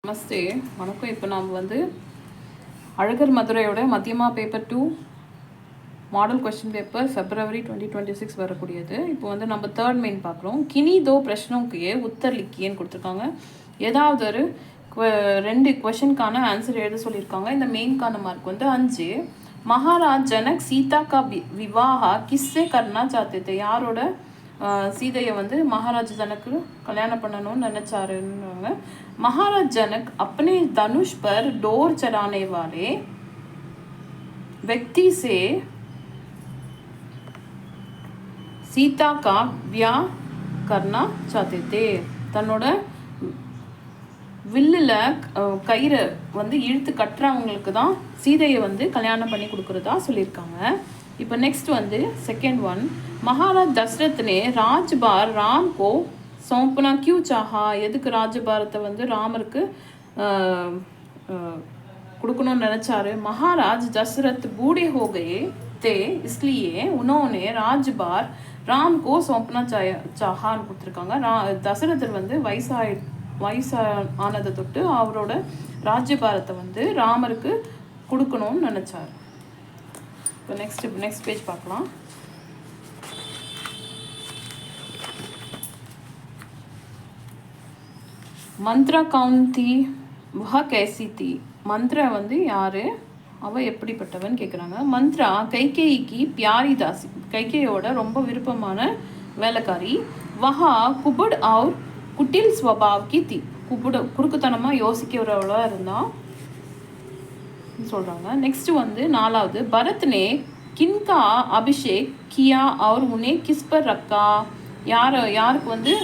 நமஸ்தே, வணக்கம். இப்போ நாம் வந்து அழகர் மதுரையோட மத்தியமா paper 2 model question paper February 2026 வரக்கூடியது. இப்போ வந்து நம்ம தேர்ட் மெயின் பார்க்குறோம். கினி தோ பிரச்சனைக்கு உத்தர் லிக்கியன்னு கொடுத்துருக்காங்க. ஏதாவது ஒரு 2 கொஷனுக்கான ஆன்சர் எழுத சொல்லியிருக்காங்க. இந்த மெயின்கான மார்க் வந்து 5. மகாராஜ் ஜனக் சீதா கா விவாஹா கிஸ்ஸே கர்னா சாத்தே, யாரோட சீதையை வந்து மகாராஜ் ஜனக்கு கல்யாணம் பண்ணணும்னு நினைச்சாருன்னு. महाराज जनक अपने धनुष पर डोर चलाने वाले व्यक्ति से सीता का ब्याह करना चाहते थे. தன்னோட வில்லில் கயிறை வந்து இழுத்து கட்டுறவங்களுக்கு தான் சீதையை வந்து கல்யாணம் பண்ணி கொடுக்குறதா சொல்லியிருக்காங்க. இப்போ நெக்ஸ்ட் வந்து செகண்ட் ஒன், महाराज दशरथ ने राजभार राम को सौंपना क्यों चाहा, எதுக்கு ராஜபாரத்தை வந்து ராமருக்கு கொடுக்கணும்னு நினைச்சாரு. महाराज दशरथ बूढ़े हो गए थे इसलिए उन्होंने राजभार राम को सौंपना चाहाன்னு கொடுத்துருக்காங்க. தசரதர் வந்து வயசானதை தொட்டு அவரோட ராஜ்யபாரத்தை வந்து ராமருக்கு கொடுக்கணும்னு நினைச்சார். இப்போ நெக்ஸ்ட் பேஜ் பார்க்கலாம். மந்த்ரா கவுன் தி வஹ கேசி தி, மந்த்ரா வந்து யாரு, அவ எப்படிப்பட்டவன் கேட்குறாங்க. மந்த்ரா கைகேயிக்கு பியாரி தாசி, கைகேயோட ரொம்ப விருப்பமான வேலைக்காரி. வஹா குபுட் அவர் குட்டில் ஸ்வபாவ்கி தி, குறுக்குத்தனமாக யோசிக்கிறவளா இருந்தான் சொல்கிறாங்க. நெக்ஸ்ட் வந்து 4வது, பரத்னே கின்கா அபிஷேக் கியா அவர் உன்னே கிஸ்பர் ரக்கா, யாருக்கு வந்து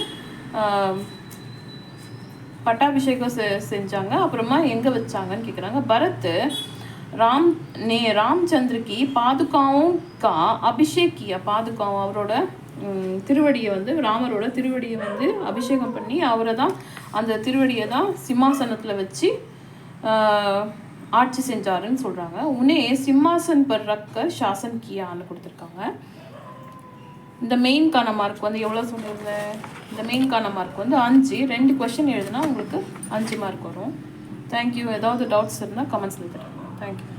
பட்டாபிஷேகம் செஞ்சாங்க, அப்புறமா எங்கே வச்சாங்கன்னு கேட்குறாங்க. பரத் ராம்சந்திரக்கு பாதுகாவும் கா அபிஷேக் கியா, பாதுகாவும் அவரோட திருவடியை வந்து ராமரோட திருவடியை வந்து அபிஷேகம் பண்ணி அவரை தான் அந்த திருவடியை தான் சிம்மாசனத்தில் வச்சு ஆட்சி செஞ்சாருன்னு சொல்கிறாங்க. உன்னே சிம்மாசன் பர் ரக்க சாசன் கியான்னு கொடுத்துருக்காங்க. இந்த மெயின்கான மார்க் வந்து எவ்வளோ சொல்லுங்க. இந்த மெயின்கான மார்க் வந்து 5. 2 கொஸ்டின் எழுதுனா உங்களுக்கு 5 மார்க் வரும். தேங்க்யூ. ஏதாவது டவுட்ஸ் இருந்தால் கமெண்ட்ஸில் தரேன். தேங்க்யூ.